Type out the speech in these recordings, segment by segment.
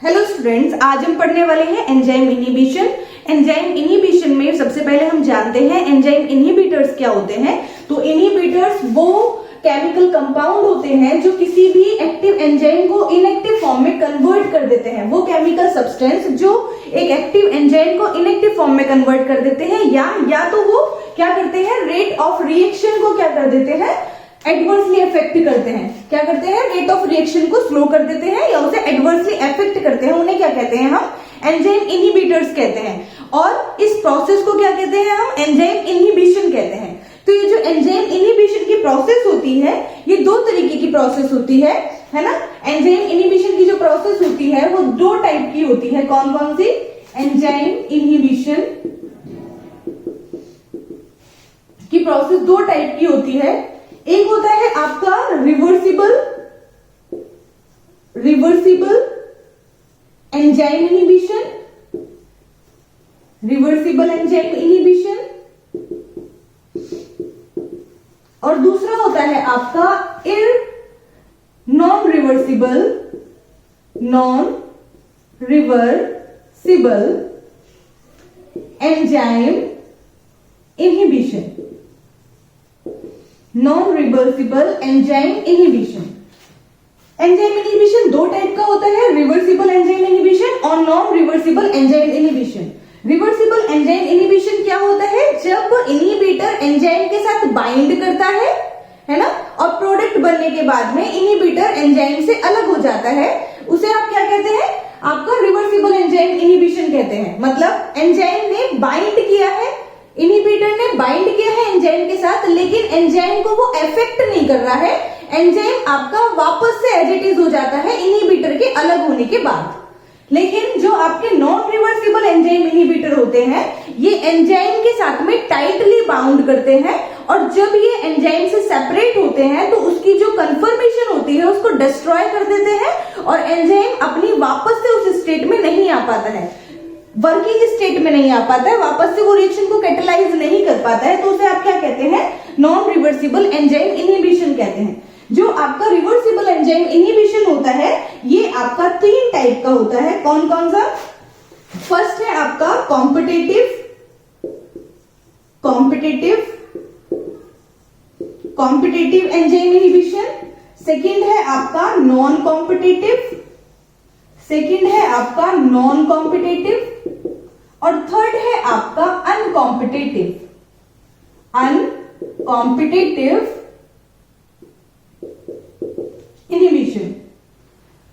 Hello students, आज हम पढ़ने वाले हैं एंजाइम इनहिबिशन। एंजाइम इनहिबिशन में सबसे पहले हम जानते हैं एंजाइम इनहिबिटर्स क्या होते हैं। तो इनहिबिटर्स वो केमिकल कंपाउंड होते हैं जो किसी भी एक्टिव एंजाइम को इनएक्टिव फॉर्म में कन्वर्ट कर देते हैं। वो केमिकल सब्सटेंस जो एक एक्टिव एंजाइम को इनएक्टिव फॉर्म में कन्वर्ट कर देते हैं या तो वो क्या करते हैं, रेट ऑफ रिएक्शन को क्या कर देते हैं, एडवर्सली अफेक्ट करते हैं। क्या करते हैं, रेट ऑफ रिएक्शन को स्लो कर देते हैं या उसे एडवर्सली अफेक्ट करते हैं। उन्हें क्या कहते हैं, हम एंजाइम इनहिबिटर्स कहते हैं। और इस प्रोसेस को क्या कहते हैं, हम एंजाइम इनहिबिशन कहते हैं। तो ये जो एंजाइम इनहिबिशन की प्रोसेस होती है, ये दो तरीके की प्रोसेस होती है ना। एंजाइम इनहिबिशन की जो प्रोसेस होती है वो दो टाइप की होती है। कौन कौन सी? एंजाइम इनहिबिशन की प्रोसेस दो टाइप की होती है। एक होता है आपका reversible enzyme inhibition, reversible enzyme inhibition, और दूसरा होता है आपका non reversible enzyme inhibition. Non reversible enzyme inhibition. Enzyme inhibition दो टाइप का होता है, रिवर्सिबल एंजाइम इनहिबिशन और non reversible enzyme inhibition. Reversible enzyme inhibition क्या होता है, जब इनहिबिटर एंजाइम के साथ बाइंड करता है ना, और प्रोडक्ट बनने के बाद में इनहिबिटर एंजाइम से अलग हो जाता है, उसे आप क्या कहते हैं, आपका रिवर्सिबल एंजाइम इनहिबिशन कहते हैं। मतलब एंजाइम ने बाइंड किया है, इनहिबिटर ने बाइंड किया है एंजाइम के साथ, लेकिन एंजाइम को वो अफेक्ट नहीं कर रहा है। एंजाइम आपका वापस से एज इट इज हो जाता है इनहिबिटर के अलग होने के बाद। लेकिन जो आपके नॉन रिवर्सिबल एंजाइम इनहिबिटर होते हैं, ये एंजाइम के साथ में टाइटली बाउंड करते हैं, और जब ये एंजाइम से सेपरेट होते हैं तो उसकी जो कन्फर्मेशन होती है उसको डिस्ट्रॉय कर देते हैं, और एंजाइम अपनी वापस से उस स्टेट में नहीं आ पाता है, वर्किंग स्टेट में नहीं आ पाता है, वापस से वो रिएक्शन को कैटेलाइज नहीं कर पाता है। तो उसे आप क्या कहते हैं, नॉन रिवर्सिबल एंजाइम इनहिबिशन कहते हैं। जो आपका रिवर्सिबल एंजाइम इनहिबिशन होता है, ये आपका तीन टाइप का होता है। कौन कौन सा? फर्स्ट है आपका कॉम्पिटिटिव एंजाइम इनहिबिशन, सेकेंड है आपका नॉन कॉम्पिटिटिव, और थर्ड है आपका uncompetitive inhibition.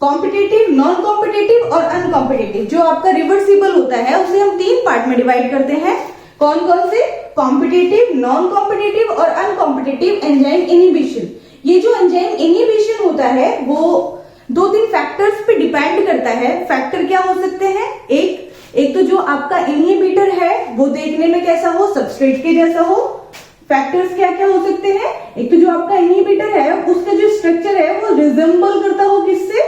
Competitive, non competitive और अनकॉम्पिटिटिव। जो आपका रिवर्सिबल होता है उसे हम तीन पार्ट में डिवाइड करते हैं। कौन कौन से? कॉम्पिटिटिव, नॉन कॉम्पिटिटिव और अनकॉम्पिटिटिव एंजाइम इनहिबिशन। ये जो एंजाइम इनहिबिशन होता है वो दो तीन फैक्टर्स पे डिपेंड करता है। फैक्टर क्या हो सकते हैं? एक तो जो आपका इनहिबिटर है वो देखने में कैसा हो, सबस्ट्रेट के जैसा हो। फैक्टर्स क्या क्या हो सकते हैं? एक तो जो आपका इनहिबिटर है उसका जो स्ट्रक्चर है वो रिजेंबल करता हो किससे,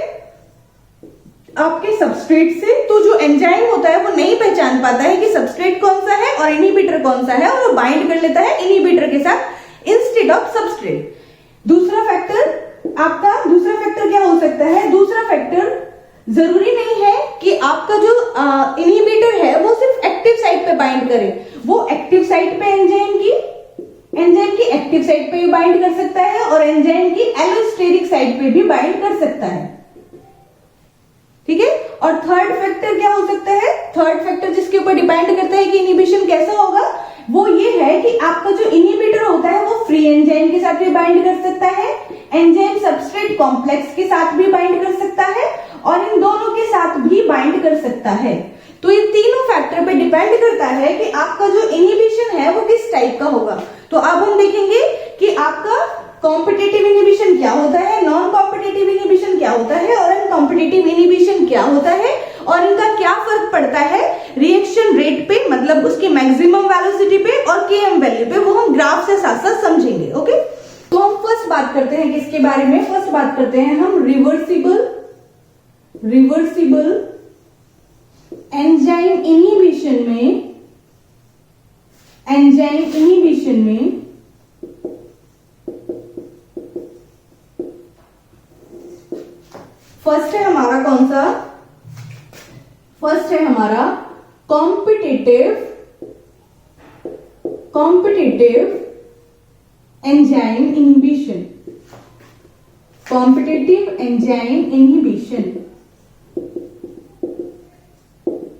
आपके सबस्ट्रेट से। तो जो एंजाइम होता है वो नहीं पहचान पाता है कि सबस्ट्रेट कौन सा है और इनहिबिटर कौन सा है, और वो बाइंड कर लेता है इनहिबिटर के साथ इंस्टेड ऑफ सबस्ट्रेट। दूसरा फैक्टर क्या हो सकता है? दूसरा फैक्टर जरूरी नहीं है कि आपका जो इनहिबिटर है वो सिर्फ एक्टिव साइट पे बाइंड करे। वो एक्टिव साइट पे एंजाइम की एक्टिव साइट पे भी बाइंड कर सकता है, और एंजाइम की एलोस्टेरिक साइट पे भी बाइंड कर सकता है। ठीक है। और थर्ड फैक्टर क्या हो सकता है? थर्ड फैक्टर जिसके ऊपर डिपेंड करता है कि इनहिबिशन कैसा होगा, वो ये है कि आपका जो इनहिबिटर होता है वो फ्री एंजाइम के साथ भी बाइंड कर सकता है, एंजाइम सबस्ट्रेट कॉम्प्लेक्स के साथ भी बाइंड कर सकता है, और इन दोनों के साथ भी बाइंड कर सकता है। तो ये तीनों फैक्टर पे डिपेंड करता है कि आपका जो इनहिबिशन है वो किस टाइप का होगा। तो अब हम देखेंगे कि आपका कॉम्पिटिटिव इनहिबिशन क्या होता है, नॉन कॉम्पिटिटिव इनहिबिशन क्या होता है, और अनकॉम्पिटिटिव इनहिबिशन क्या होता है, और इनका क्या फर्क पड़ता है रिएक्शन रेट पे, मतलब उसकी मैक्सिमम वेलोसिटी पे और Km वैल्यू पे। वो हम ग्राफ से साथ साथ समझेंगे। ओके, तो हम फर्स्ट बात करते हैं किसके बारे में? फर्स्ट बात करते हैं हम रिवर्सिबल एंजाइम इनहिबिशन में फर्स्ट है हमारा कौन सा, फर्स्ट है हमारा competitive enzyme inhibition. Competitive enzyme inhibition.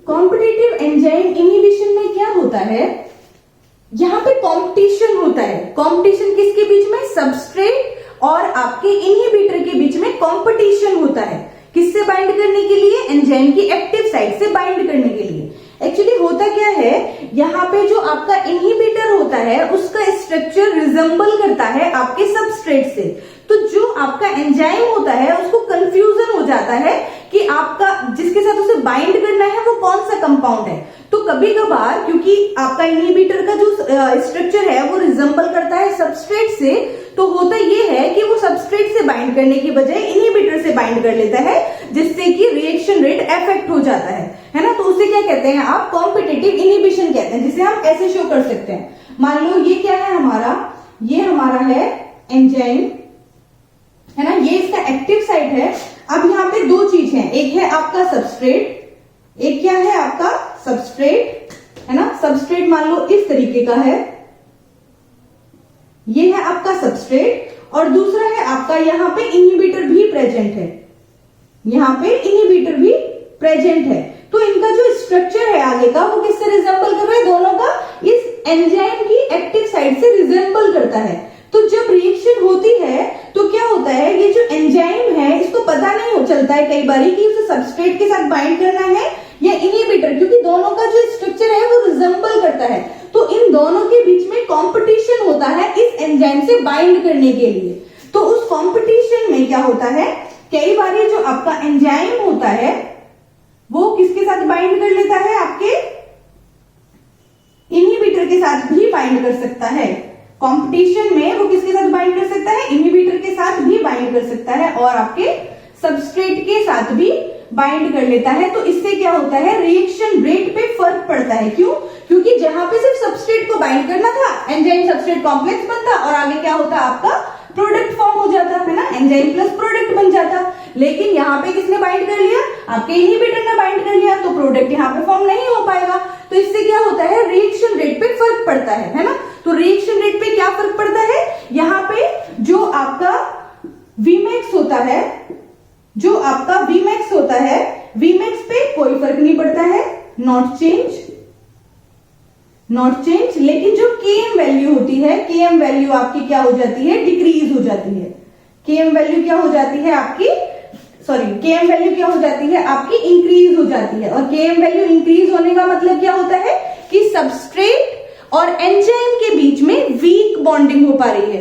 Competitive enzyme inhibition में क्या होता है, यहां पे कंपटीशन होता है। कंपटीशन किसके बीच में, सबस्ट्रेट और आपके इनहिबिटर के बीच में कंपटीशन होता है। किससे बाइंड करने के लिए, एंजाइम की एक्टिव साइट से बाइंड करने के लिए। एक्चुअली होता क्या है, यहाँ पे जो आपका इनहिबिटर होता है उसका स्ट्रक्चर रिजेंबल करता है आपके सबस्ट्रेट से। तो जो आपका एंजाइम होता है उसको कंफ्यूजन हो जाता है कि आपका जिसके साथ उसे बाइंड करना है वो कौन सा कंपाउंड है। तो कभी कभार क्योंकि आपका इनहिबिटर का जो स्ट्रक्चर है वो रिजेंबल करता है सबस्ट्रेट से, तो होता ये है कि वो सबस्ट्रेट से बाइंड करने की बजाय इनहिबिटर से बाइंड कर लेता है, जिससे कि रिएक्शन रेट अफेक्ट हो जाता है ना। तो उसे क्या कहते हैं आप, कॉम्पिटिटिव इनहिबिशन कहते हैं, जिसे हम ऐसे शो कर सकते हैं। मान लो ये क्या है हमारा, ये हमारा है एंजाइम, है ना, ये इसका एक्टिव साइट है। अब यहाँ पे दो चीज है, एक है आपका सबस्ट्रेट, एक क्या है आपका सबस्ट्रेट, है ना। सबस्ट्रेट मान लो इस तरीके का है, ये है आपका सबस्ट्रेट, और दूसरा है आपका यहाँ पे इनहिबिटर भी प्रेजेंट है, यहाँ पे इनहिबिटर भी प्रेजेंट है। तो इनका जो स्ट्रक्चर है आगे का वो किससे रिजेंबल कर रहा है, दोनों का इस एंजाइम की एक्टिव साइट से रिजेंबल करता है। तो जब रिएक्शन होती है तो क्या होता है, ये जो एंजाइम है इसको पता नहीं चलता है कई बार कि उसे सबस्ट्रेट के साथ बाइंड करना है या इनहिबिटर, क्योंकि दोनों का जो स्ट्रक्चर है वो रिजेंबल करता है। तो इन दोनों के बीच में कंपटीशन होता है इस एंजाइम से बाइंड करने के लिए। तो उस कंपटीशन में क्या होता है, कई बार जो आपका एंजाइम होता है वो किसके साथ बाइंड कर लेता है, आपके इनहिबिटर के साथ भी बाइंड कर सकता है। कंपटीशन में वो किसके साथ बाइंड कर सकता है, इनहिबिटर के साथ भी बाइंड कर सकता है और आपके सबस्ट्रेट के साथ भी बाइंड कर लेता है। तो इससे क्या होता है, रिएक्शन रेट पे फर्क पड़ता है। क्यों, क्योंकि जहां पे सिर्फ सबस्ट्रेट को बाइंड करना था, एंजाइम सबस्ट्रेट कॉम्प्लेक्स बनता और आगे क्या होता, आपका प्रोडक्ट फॉर्म हो जाता है ना, एंजाइम प्लस प्रोडक्ट बन जाता। लेकिन यहाँ पे किसने बाइंड कर लिया, आपके इनहिबिटर ने बाइंड कर लिया, तो प्रोडक्ट यहाँ पे फॉर्म नहीं हो पाएगा। तो इससे क्या होता है, रिएक्शन रेट पे फर्क पड़ता है ना। तो रिएक्शन रेट पे क्या फर्क पड़ता है, यहाँ पे जो आपका Vmax होता है, जो आपका Vmax होता है, Vmax पे कोई फर्क नहीं पड़ता है, नॉट चेंज। लेकिन जो Km वैल्यू होती है, Km वैल्यू आपकी क्या हो जाती है, डिक्रीज हो जाती है। Km वैल्यू क्या हो जाती है आपकी, Km वैल्यू क्या हो जाती है आपकी, इंक्रीज हो जाती है। और Km वैल्यू इंक्रीज होने का मतलब क्या होता है कि सबस्ट्रेट और एंजाइम के बीच में वीक बॉन्डिंग हो पा रही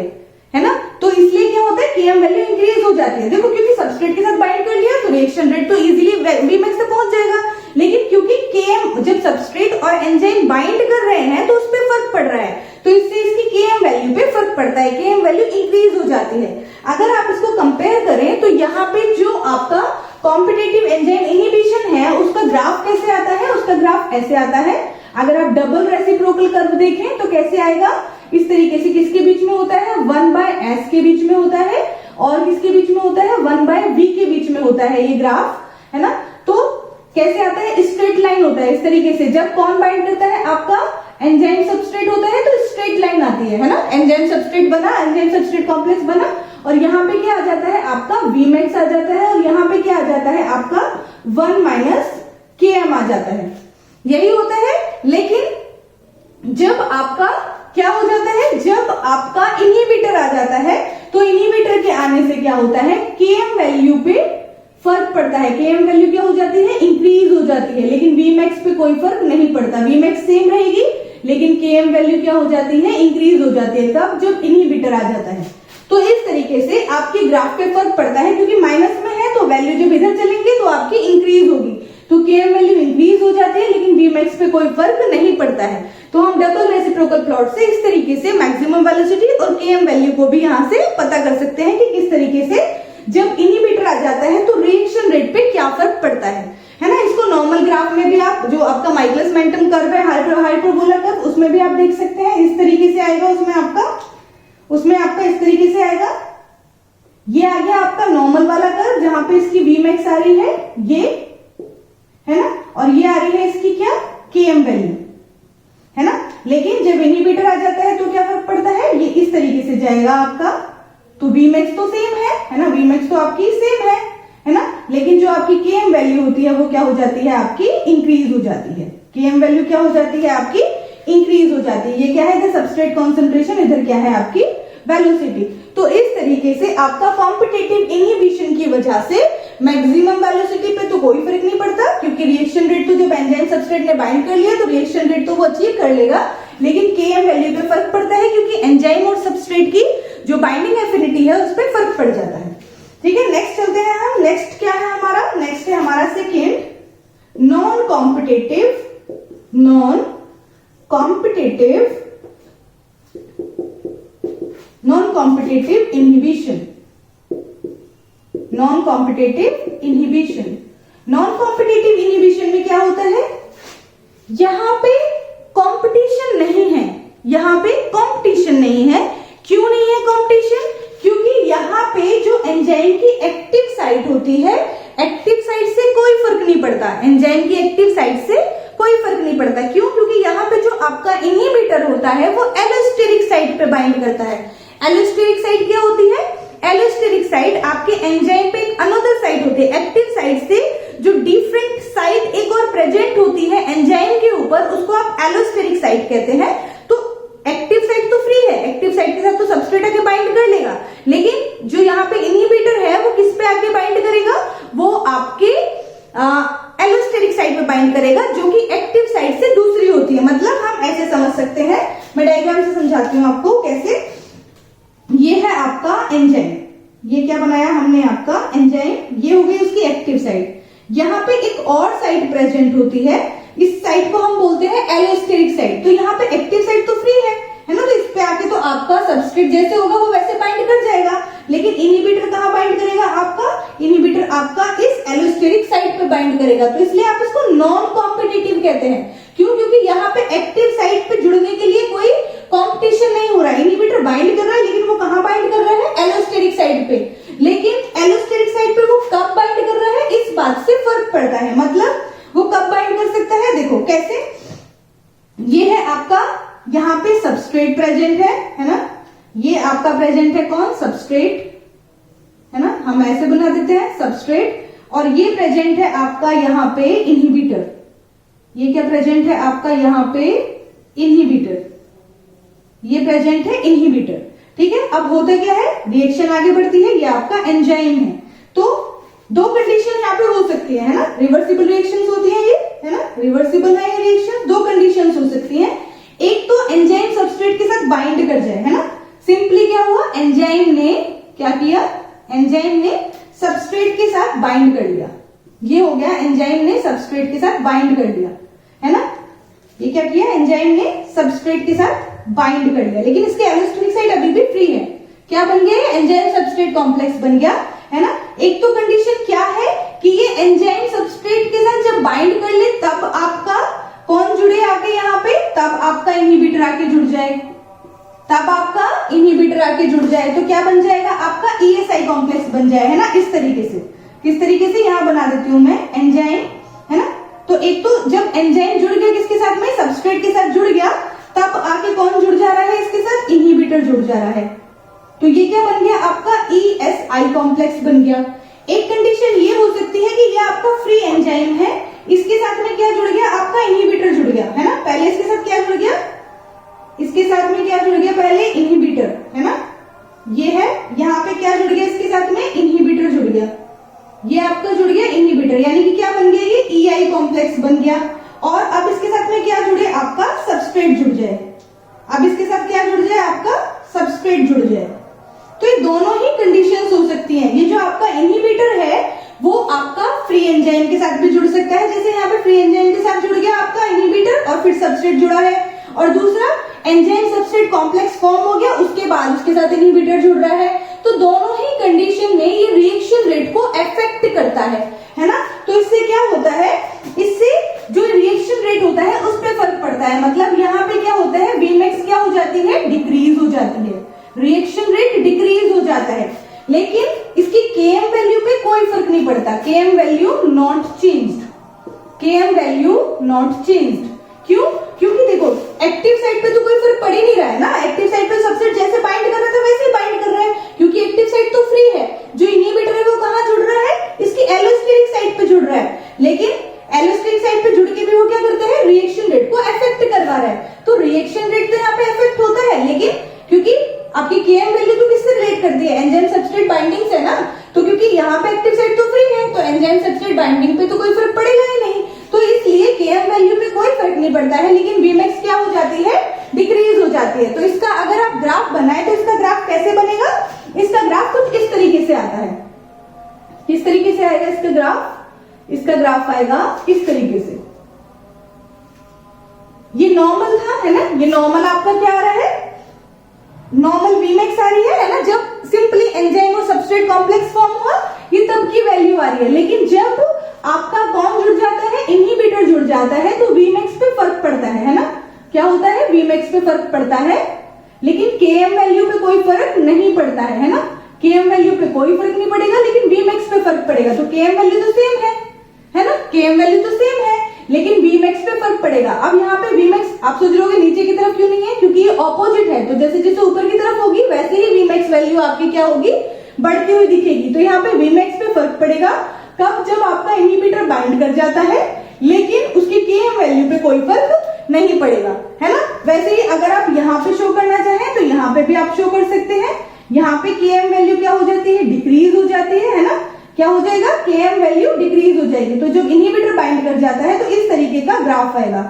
है ना। तो इसलिए क्या होता है, Km वैल्यू इंक्रीज हो जाती है। देखो, क्योंकि सबस्ट्रेट के साथ बाइंड कर लिया तो रिएक्शन रेट तो इजीली Vmax तक पहुंच जाएगा। लेकिन क्योंकि Km जब सबस्ट्रेट और एंजाइम बाइंड कर रहे हैं तो उस पर फर्क पड़ रहा है, तो इससे इसकी Km वैल्यू पे फर्क पड़ता है, Km वैल्यू इंक्रीज हो जाती है। अगर आप इसको कंपेयर करें तो यहाँ पे जो आपका कॉम्पिटिटिव एंजाइम इनहिबिशन है उसका ग्राफ कैसे आता है, उसका ग्राफ ऐसे आता है। अगर आप डबल रेसिप्रोकल कर्व देखें तो कैसे आएगा, इस तरीके से। किसके बीच में होता है, 1/s के बीच में होता है, और किसके बीच में होता है, 1/v के बीच में होता है ये ग्राफ, है ना। तो कैसे आता है, स्ट्रेट लाइन होता है इस तरीके से। जब कौन बाइंड करता है, आपका एंजाइम सबस्ट्रेट होता है, तो स्ट्रेट लाइन आती है ना। एंजाइम सबस्ट्रेट बना, एंजाइम सबस्ट्रेट कॉम्प्लेक्स बना, और यहाँ पे क्या आ जाता है, आपका Vmax आ जाता है, और यहाँ पे क्या आ जाता है, आपका 1 - Km आ जाता है। यही होता है। लेकिन जब आपका क्या हो जाता है, जब आपका इनहिबिटर आ जाता है, तो इनहिबिटर के आने से क्या होता है, Km वैल्यू पे फर्क पड़ता है। Km वैल्यू क्या हो जाती है, इंक्रीज हो जाती है। लेकिन Vmax पे कोई फर्क नहीं पड़ता, Vmax सेम रहेगी, लेकिन Km वैल्यू क्या हो जाती है, इंक्रीज हो जाती है। तब जब इनहिबिटर आ जाता है, तो इस तरीके से आपके ग्राफ पे फर्क पड़ता है। क्योंकि माइनस में है तो वैल्यू जब इधर चलेंगे तो आपकी इंक्रीज होगी, तो Km वैल्यू इंक्रीज हो जाती है, लेकिन Vmax पे कोई फर्क नहीं पड़ता है। तो हम डबल रेसिप्रोकल प्लॉट से इस तरीके से मैक्सिमम वेलोसिटी और Km वैल्यू को भी यहाँ से पता कर सकते हैं कि किस तरीके से जब इनहिबिटर आ जाता है तो रिएक्शन रेट पे क्या फर्क पड़ता है ना। इसको नॉर्मल ग्राफ में भी आप, जो आपका माइकलिस मेंटन कर्व है, हाइपरबोला कर्व, उसमें भी आप देख सकते हैं। इस तरीके से आएगा, उसमें आपका इस तरीके से आएगा। ये आ गया आपका नॉर्मल वाला कर्व, जहां पे इसकी Vmax आ रही है, ये है ना। और ये आ रही है इसकी क्या, Km वैल्यू, है ना। लेकिन जब इनहिबिटर आ जाता है तो क्या फर्क पड़ता है, ये इस तरीके से जाएगा आपका, तो Vmax तो सेम है ना, Vmax तो आपकी सेम है ना। लेकिन जो आपकी Km वैल्यू होती है वो क्या हो जाती है आपकी, इंक्रीज हो जाती है। Km वैल्यू क्या हो जाती है आपकी, इंक्रीज हो जाती है। ये क्या है, इधर सबस्ट्रेट कॉन्सेंट्रेशन, इधर क्या है आपकी वेलोसिटी। तो इस तरीके से आपका कॉम्पिटिटिव इनहिबिशन की वजह से मैक्सिमम वेलोसिटी पे तो कोई फर्क नहीं पड़ता, क्योंकि रिएक्शन रेट तो जब एंजाइम सबस्ट्रेट ने बाइंड कर लिया तो रिएक्शन रेट तो वो अचीव कर लेगा, लेकिन Km वैल्यू पे फर्क पड़ता है, क्योंकि एंजाइम और सबस्ट्रेट की जो बाइंडिंग एफिनिटी है उस पर फर्क पड़ जाता है। ठीक है, नेक्स्ट चलते हैं हम। नेक्स्ट क्या है हमारा, नेक्स्ट है हमारा second, non competitive inhibition. Non competitive inhibition में क्या होता है, यहां पे कंपटीशन नहीं है, यहां पे कंपटीशन नहीं है। क्यों नहीं है कंपटीशन, क्योंकि यहां पे जो एंजाइम की एक्टिव साइट होती है, एक्टिव साइट से कोई फर्क नहीं पड़ता, एंजाइम की एक्टिव साइट से कोई फर्क नहीं पड़ता। क्यों, क्योंकि यहाँ पे जो आपका इनहिबिटर होता है वो एलोस्टेरिक साइट पे बाइंड करता है। एलोस्टेरिक साइट क्या होती है, एलोस्टेरिक साइट आपके एंजाइम पे एक अनदर साइट होती है, एक्टिव साइट से जो डिफरेंट साइट एक और प्रेजेंट होती है एंजाइम के ऊपर, उसको आप एलोस्टेरिक साइट कहते हैं। तो एक्टिव साइट तो फ्री है, एक्टिव साइट के साथ तो सबस्ट्रेट आके बाइंड कर लेगा, लेकिन जो यहाँ पे इनहिबिटर है वो किस पे आके बाइंड करेगा, वो आपके एलोस्टेरिक साइट पे बाइंड करेगा, जो कि एक्टिव साइट से दूसरी होती है। मतलब हम ऐसे समझ सकते हैं, मैं डायग्राम से समझाती हूँ आपको कैसे। ये है आपका एंजाइम, ये क्या बनाया हमने आपका एंजाइम, ये हो गई उसकी एक्टिव साइट। यहाँ पे एक और साइट प्रेजेंट होती है, इस साइट को हम बोलते हैं एलोस्टेरिक साइट। तो यहाँ पे एक्टिव साइट तो फ्री है ना, तो इस पे आके तो आपका सबस्ट्रेट जैसे होगा वो वैसे बाइंड कर जाएगा, लेकिन इनहिबिटर कहाँ बाइंड करेगा आपका, इनहिबिटर आपका इस एलोस्टेरिक साइट पे बाइंड करेगा। तो इसलिए आप इसको नॉन कॉम्पिटिटिव कहते हैं। क्यों, क्योंकि यहाँ पे एक्टिव साइट पे जुड़ने के लिए कोई कॉम्पिटिशन नहीं हो रहा है, इनहिबिटर बाइंड कर रहा है, लेकिन वो कहाँ बाइंड कर रहा है, एलोस्टेरिक साइट पे। लेकिन एलोस्टेरिक साइट पे वो कब बाइंड कर रहा है, इस बात से फर्क पड़ता है। मतलब वो कब बाइंड कर सकता है, देखो कैसे, ये है आपका यहाँ पे सबस्ट्रेट प्रेजेंट है ना, ये आपका प्रेजेंट है कौन, सबस्ट्रेट, है ना, हम ऐसे बना देते हैं सबस्ट्रेट, और ये प्रेजेंट है आपका यहाँ पे इनहिबिटर। ये क्या प्रेजेंट है आपका यहाँ पे, इनहिबिटर, ये प्रेजेंट है इनहिबिटर। ठीक है, अब होता क्या है, रिएक्शन आगे बढ़ती है, ये आपका एंजाइम है। तो दो कंडीशन यहाँ पे हो सकती है ना, रिवर्सिबल रिएक्शंस होती है ये, है ना, रिवर्सिबल है ये रिएक्शन। दो कंडीशंस हो सकती हैं, एक तो एंजाइम सबस्ट्रेट के साथ बाइंड कर जाए, है ना, सिंपली क्या हुआ, एंजाइम ने क्या किया, एंजाइम ने सबस्ट्रेट के साथ बाइंड कर लिया, ये हो गया, एंजाइम ने सबस्ट्रेट के साथ बाइंड कर लिया, है ना, ये क्या किया, एंजाइम ने सबस्ट्रेट के साथ बाइंड कर लिया, लेकिन इसके एलोस्टेरिक साइट अभी भी फ्री है। क्या बन गया, एंजाइम सबस्ट्रेट कॉम्प्लेक्स बन गया, है ना। एक तो कंडीशन क्या है कि ये एंजाइम सबस्ट्रेट के साथ जब बाइंड कर ले तब आपका कौन जुड़े आके यहाँ पे, तब आपका इनहिबिटर आके जुड़ जाए, तब आपका इनहिबिटर आके जुड़ जाए, तो क्या बन जाएगा आपका ESI कॉम्प्लेक्स बन जाए, है ना। इस तरीके से, किस तरीके से, यहां बना देती हूं मैं एंजाइम, है ना। तो एक तो जब एंजाइम जुड़ गया किसके साथ में, सबस्ट्रेट के साथ जुड़ गया, तब आके कौन जुड़ जा रहा है इसके साथ, इनहिबिटर जुड़ जा रहा है। तो ये क्या बन गया आपका ESI कॉम्प्लेक्स बन गया। एक कंडीशन ये हो सकती है कि ये आपका फ्री एंजाइम है, इसके साथ में क्या जुड़ गया आपका, इनहिबिटर जुड़ गया, है ना। पहले इसके साथ क्या जुड़ गया, इसके साथ में क्या जुड़ गया, पहले इनहिबिटर, है ना, ये है, यहाँ पे क्या जुड़ गया इसके साथ में, इनहिबिटर जुड़ गया, ये आपका जुड़ गया इनहिबिटर, यानी कि क्या बन गया, ये EI कॉम्प्लेक्स बन गया। और अब इसके साथ में क्या जुड़े, आपका सबस्ट्रेट जुड़ जाए, अब इसके साथ क्या जुड़ जाए, आपका सबस्ट्रेट जुड़ जाए। तो ये दोनों ही कंडीशंस हो सकती हैं। ये जो आपका इनहिबिटर है वो आपका फ्री एंजाइम के साथ भी जुड़ सकता है, जैसे यहाँ पे फ्री एंजाइम के साथ जुड़ गया आपका इनहिबिटर और फिर सबस्ट्रेट जुड़ा है, और दूसरा एंजाइम सबस्ट्रेट कॉम्प्लेक्स फॉर्म हो गया, उसके बाद उसके साथ इनहिबिटर जुड़ रहा है। तो दोनों ही कंडीशन में ये रिएक्शन रेट को अफेक्ट करता है ना। तो इससे क्या होता है, इससे जो रिएक्शन रेट होता है उस पर फर्क पड़ता है। मतलब यहाँ पे क्या होता है, Vmax क्या हो जाती है, डिक्रीज हो जाती है, रिएक्शन रेट डिक्रीज हो जाता है, लेकिन इसकी Km वैल्यू पे कोई फर्क नहीं पड़ता, Km value not changed, Km value not changed. क्यों? क्योंकि देखो एक्टिव साइड पे तो कोई फर्क पड़ ही नहीं रहा है ना, एक्टिव साइड पे सबसेट जैसे बाइंड कर रहा था वैसे ही बाइंड कर रहा है, क्योंकि एक्टिव साइड तो फ्री है। जो इनहिबिटर है वो कहाँ जुड़ रहा है? इसकी एलोस्टेरिक साइड पे जुड़ रहा है, लेकिन एलोस्टेरिक साइड पे जुड़ के भी वो क्या करता है? रिएक्शन रेट को अफेक्ट करवा रहा है। तो रिएक्शन रेट तो यहाँ पे अफेक्ट होता है, लेकिन क्योंकि आपकी Km वैल्यू तो किससे रिलेट करती है? एंजाइम सबस्ट्रेट बाइंडिंग से ना। तो क्योंकि यहाँ पे एक्टिव साइड तो फ्री है, तो एंजाइम सबस्ट्रेट बाइंडिंग पे तो कोई फर्क पड़ेगा ही नहीं, तो इसलिए Km वैल्यू पे कोई फर्क नहीं पड़ता है, लेकिन Vmax क्या हो जाती है? डिक्रीज हो जाती है। तो इसका अगर आप ग्राफ बनाए तो इसका ग्राफ कैसे बनेगा? इसका ग्राफ कुछ इस तरीके से आता है। किस तरीके से आएगा इसका ग्राफ? इसका ग्राफ आएगा इस तरीके से। ये नॉर्मल था, है ना? ये नॉर्मल आपका क्या आ रहा है? नॉर्मल Vmax आ रही है ना? जब सिंपली एंजाइम और सबस्ट्रेट कॉम्प्लेक्स फॉर्म हुआ, ये तब की वैल्यू आ रही है। लेकिन जब आपका कौन जुड़ जाता है? इनहिबिटर जुड़ जाता है, तो Vmax पे फर्क पड़ता है ना? क्या होता है? Vmax पे फर्क पड़ता है, लेकिन Km वैल्यू पे कोई फर्क नहीं पड़ता है ना? Km वैल्यू पे कोई फर्क नहीं पड़ेगा, लेकिन Vmax पे फर्क पड़ेगा। तो Km वैल्यू तो सेम है ना? Km वैल्यू तो सेम है, लेकिन Vmax पे फर्क पड़ेगा। अब यहाँ पे Vmax आप सोच रहे होगे नीचे की तरफ क्यों नहीं है? क्योंकि ये ऑपोजिट है, तो जैसे जैसे ऊपर की तरफ होगी वैसे ही Vmax वैल्यू आपकी क्या होगी? बढ़ती हुई दिखेगी। तो यहाँ पे Vmax पे फर्क पड़ेगा कब? जब आपका इनहिबिटर बाइंड कर जाता है, लेकिन उसकी Km वैल्यू पे कोई फर्क नहीं पड़ेगा, है ना? वैसे ही अगर आप यहाँ पे शो करना चाहें तो यहाँ पे भी आप शो कर सकते हैं। यहाँ पे Km वैल्यू क्या हो जाती है? डिक्रीज हो जाती है ना? क्या हो जाएगा? Km वैल्यू डिक्रीज हो जाएगी। तो जब इनहिबिटर बाइंड कर जाता है तो इस तरीके का ग्राफ आएगा।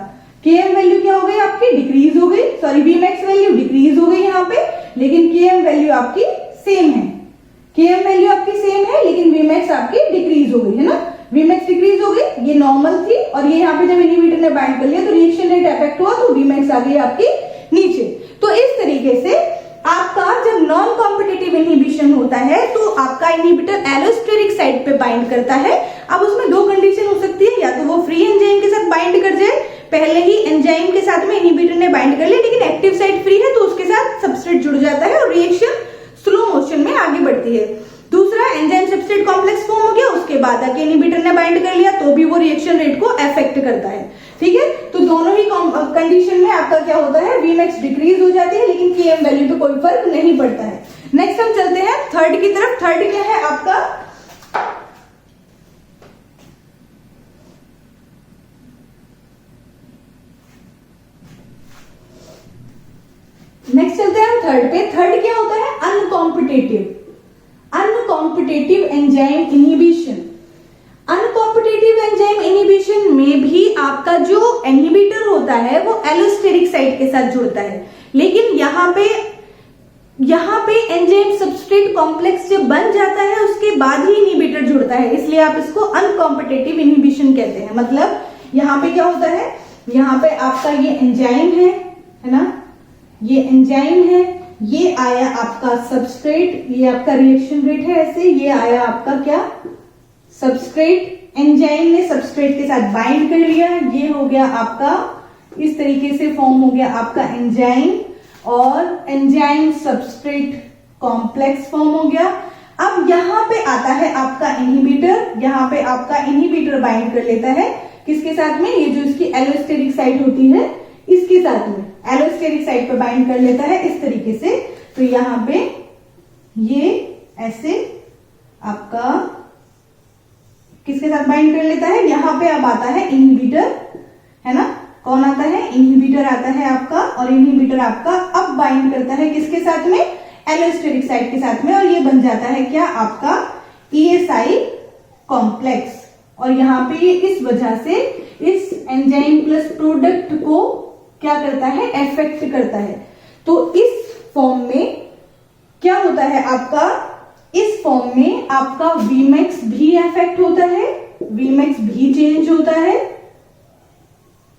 Km वैल्यू क्या हो गई आपकी? डिक्रीज हो गई, सॉरी Vmax वैल्यू डिक्रीज हो गई यहाँ पे, लेकिन Km वैल्यू आपकी सेम है। Km वैल्यू आपकी सेम है, लेकिन Vmax आपकी डिक्रीज हो गई, है ना? Vmax डिक्रीज हो गई, ये नॉर्मल थी, और ये यहाँ पे जब इनहिबिटर ने बाइंड कर लिया तो रिएक्शन रेट इफेक्ट हुआ, तो Vmax आ गई आपकी नीचे। तो इस तरीके से आपका जब नॉन कॉम्पिटिटिव इनहिबिशन होता है तो आपका इनहिबिटर एलोस्टेरिक साइड पे बाइंड करता है। अब उसमें दो कंडीशन हो सकती है, या तो वो फ्री एंजाइम के साथ बाइंड कर जाए, पहले ही एंजाइम के साथ में इनहिबिटर ने बाइंड कर लिया, लेकिन एक्टिव साइड फ्री है तो उसके साथ सबस्ट्रेट जुड़ जाता है और रिएक्शन स्लो मोशन में आगे बढ़ती है। दूसरा, एंजाइम सबस्ट्रेट कॉम्प्लेक्स फॉर्म हो गया, उसके बाद आके इनहिबिटर ने बाइंड कर लिया तो भी वो रिएक्शन रेट को अफेक्ट करता है। ठीक है, तो दोनों ही कंडीशन में आपका क्या होता है? Vmax डिक्रीज हो जाती है, लेकिन Km वैल्यू पे कोई फर्क नहीं पड़ता है। नेक्स्ट हम चलते हैं थर्ड की तरफ। थर्ड क्या है आपका? नेक्स्ट चलते हैं हम थर्ड पे। थर्ड क्या होता है? Uncompetitive enzyme inhibition. Uncompetitive enzyme inhibition में भी आपका जो इनहिबिटर होता है वो एलोस्टेरिक साइट के साथ जुड़ता है, लेकिन यहाँ पे एंजाइम सबस्ट्रेट कॉम्प्लेक्स जब बन जाता है उसके बाद ही इनहिबिटर जुड़ता है, इसलिए आप इसको अनकॉम्पिटेटिव इनहिबिशन कहते हैं। मतलब यहाँ पे क्या होता है? यहाँ पे आपका ये एंजाइम है ना? ये एंजाइम है, ये आया आपका सबस्ट्रेट, ये आपका रिएक्शन रेट है ऐसे, ये आया आपका क्या? सबस्ट्रेट। एंजाइम ने सबस्ट्रेट के साथ बाइंड कर लिया, ये हो गया आपका इस तरीके से फॉर्म हो गया आपका एंजाइम, और एंजाइम सबस्ट्रेट कॉम्प्लेक्स फॉर्म हो गया। अब यहाँ पे आता है आपका इनहिबिटर, यहाँ पे आपका इनहिबिटर बाइंड कर लेता है किसके साथ में? ये जो इसकी एलोस्टेरिक साइट होती है इसके साथ में एलोस्टेरिक साइट पे बाइंड कर लेता है इस तरीके से। तो यहाँ पे ये ऐसे आपका किसके साथ बाइंड कर लेता है? यहाँ पे अब आता है इनहिबिटर, है ना? कौन आता है? इनहिबिटर आता है आपका, और इनहिबिटर आपका अब बाइंड करता है किसके साथ में? एलोस्टेरिक साइट के साथ में, और ये बन जाता है क्या? आपका ESI कॉम्प्लेक्स। और यहाँ पे इस वजह से इस एंजाइम प्लस प्रोडक्ट को क्या करता है? अफेक्ट करता है। तो इस फॉर्म में क्या होता है आपका? इस फॉर्म में आपका Vmax भी अफेक्ट होता है, Vmax भी चेंज होता है,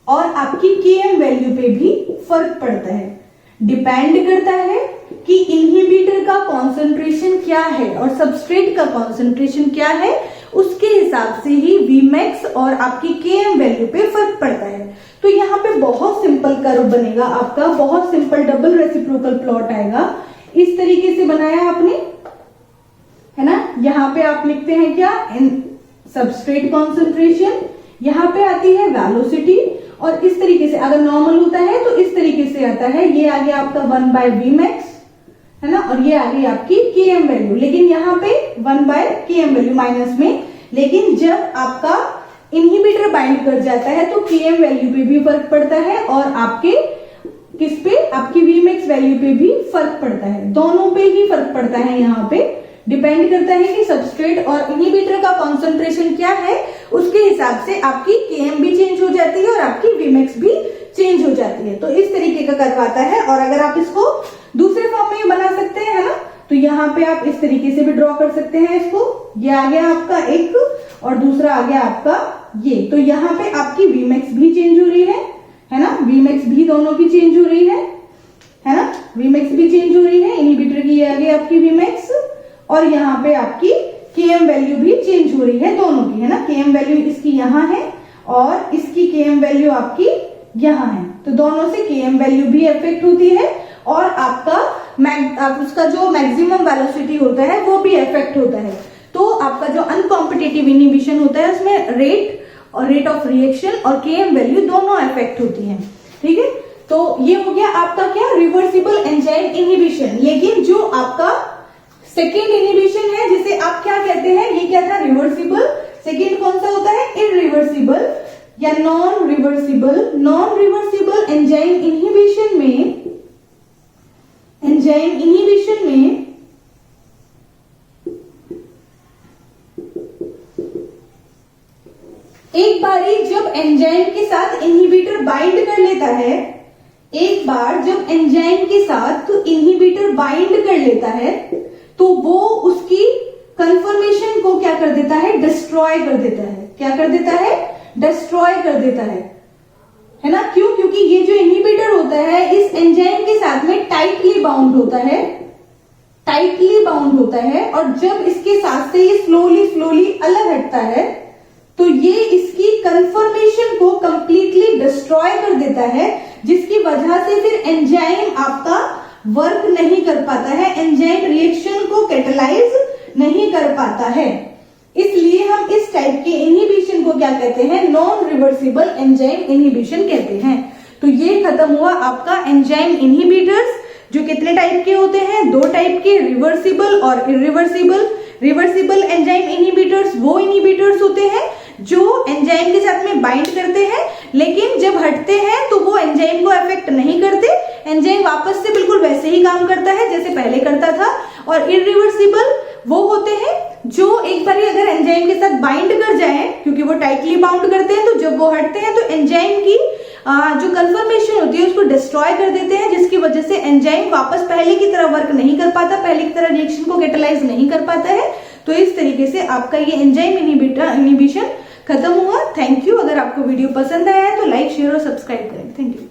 और आपकी Km वैल्यू पे भी फर्क पड़ता है। डिपेंड करता है कि इनहिबिटर का कॉन्सेंट्रेशन क्या है और सबस्ट्रेट का कॉन्सेंट्रेशन क्या है, उसके हिसाब से ही Vmax और आपकी Km वैल्यू पे फर्क पड़ता है। तो यहाँ पे बहुत सिंपल कर्व बनेगा आपका, बहुत सिंपल डबल रेसिप्रोकल प्लॉट आएगा। इस तरीके से बनाया आपने, है ना? यहाँ पे आप लिखते हैं क्या? इन सबस्ट्रेट कॉन्सेंट्रेशन, यहाँ पे आती है वेलोसिटी, और इस तरीके से अगर नॉर्मल होता है तो इस तरीके से आता है, ये आ गया आपका 1/Vmax, है ना, और ये आ गई आपकी Km वैल्यू, लेकिन यहाँ पे 1/Km वैल्यू माइनस में। लेकिन जब आपका इनहिबिटर बाइंड कर जाता है तो Km वैल्यू पे भी फर्क पड़ता है और आपके किस पे, आपकी Vmax वैल्यू पे भी फर्क पड़ता है, दोनों पे ही फर्क पड़ता है। यहाँ पे डिपेंड करता है कि सबस्ट्रेट और इनहिबिटर का कॉन्सेंट्रेशन क्या है, उसके हिसाब से आपकी Km भी चेंज हो जाती है और आपकी Vmax भी चेंज हो जाती है। तो इस तरीके का करवाता है। और अगर आप इसको दूसरे फॉर्म में बना सकते हैं, है ना, तो यहाँ पे आप इस तरीके से भी ड्रॉ कर सकते हैं इसको। ये आ गया आपका एक और दूसरा आ गया आपका ये, तो यहाँ पे आपकी Vmax भी चेंज हो रही है ना, Vmax भी दोनों की चेंज हो रही है ना, Vmax भी चेंज हो रही है। इनहिबिटर की ये आ गई आपकी Vmax, और यहाँ पे आपकी Km वैल्यू भी चेंज हो रही है दोनों की, है ना। Km वैल्यू इसकी यहाँ है और इसकी Km वैल्यू आपकी यहाँ है, तो दोनों से Km वैल्यू भी इफेक्ट होती है और आपका उसका जो मैक्सिमम वेलोसिटी होता है वो भी इफेक्ट होता है। तो आपका जो अनकॉम्पिटिटिव इनहिबिशन होता है उसमें रेट ऑफ रिएक्शन और Km वैल्यू दोनों इफेक्ट होती है, ठीक है। तो ये हो गया आपका क्या, रिवर्सिबल एंजाइम इनहिबिशन। लेकिन जो आपका सेकेंड इनहिबिशन है जिसे आप क्या कहते हैं, ये क्या था, रिवर्सिबल। सेकेंड कौन सा होता है, इररिवर्सिबल या non reversible. Non reversible enzyme inhibition में एक बारी जब एंजाइम के साथ इनहिबिटर बाइंड कर लेता है, एक बार जब एंजाइम के साथ इनहिबिटर बाइंड कर लेता है तो वो उसकी कन्फर्मेशन को क्या कर देता है, डिस्ट्रॉय कर देता है। क्या कर देता है, डिस्ट्रॉय कर देता है ना। क्यों, क्योंकि ये जो इनहिबिटर होता है इस एंजाइम के साथ में टाइटली बाउंड होता है, और जब इसके साथ से ये स्लोली अलग हटता है तो ये इसकी कन्फर्मेशन को कंप्लीटली डिस्ट्रॉय कर देता है, जिसकी वजह से फिर एंजाइम आपका वर्क नहीं कर पाता है, एंजाइम रिएक्शन को कैटलाइज नहीं कर पाता है। इसलिए हम इस टाइप के इनहिबिशन को क्या कहते हैं, नॉन रिवर्सिबल एंजाइम इनहिबिशन कहते हैं। तो ये खत्म हुआ आपका एंजाइम इनहिबिटर्स, जो कितने टाइप के होते हैं, दो टाइप के, रिवर्सिबल और इरिवर्सिबल। रिवर्सिबल एंजाइम इनहिबिटर्स वो इनहिबिटर्स होते हैं जो एंजाइम के साथ में बाइंड करते हैं, लेकिन जब हटते हैं तो वो एंजाइम को अफेक्ट नहीं करते, एंजाइम वापस से बिल्कुल वैसे ही काम करता है जैसे पहले करता था। और इरिवर्सिबल वो होते हैं जो एक बार अगर एंजाइम के साथ बाइंड कर जाए, क्योंकि वो टाइटली बाउंड करते हैं, तो जब वो हटते हैं तो एंजाइम की जो कन्फर्मेशन होती है उसको डिस्ट्रॉय कर देते हैं, जिसकी वजह से एंजाइम वापस पहले की तरह वर्क नहीं कर पाता, पहले की तरह रिएक्शन को कैटलाइज नहीं कर पाता है। तो इस तरीके से आपका ये एंजाइम इनहिबिशन खत्म हुआ। Thank you. अगर आपको वीडियो पसंद आया है तो लाइक, शेयर और सब्सक्राइब करें। Thank you.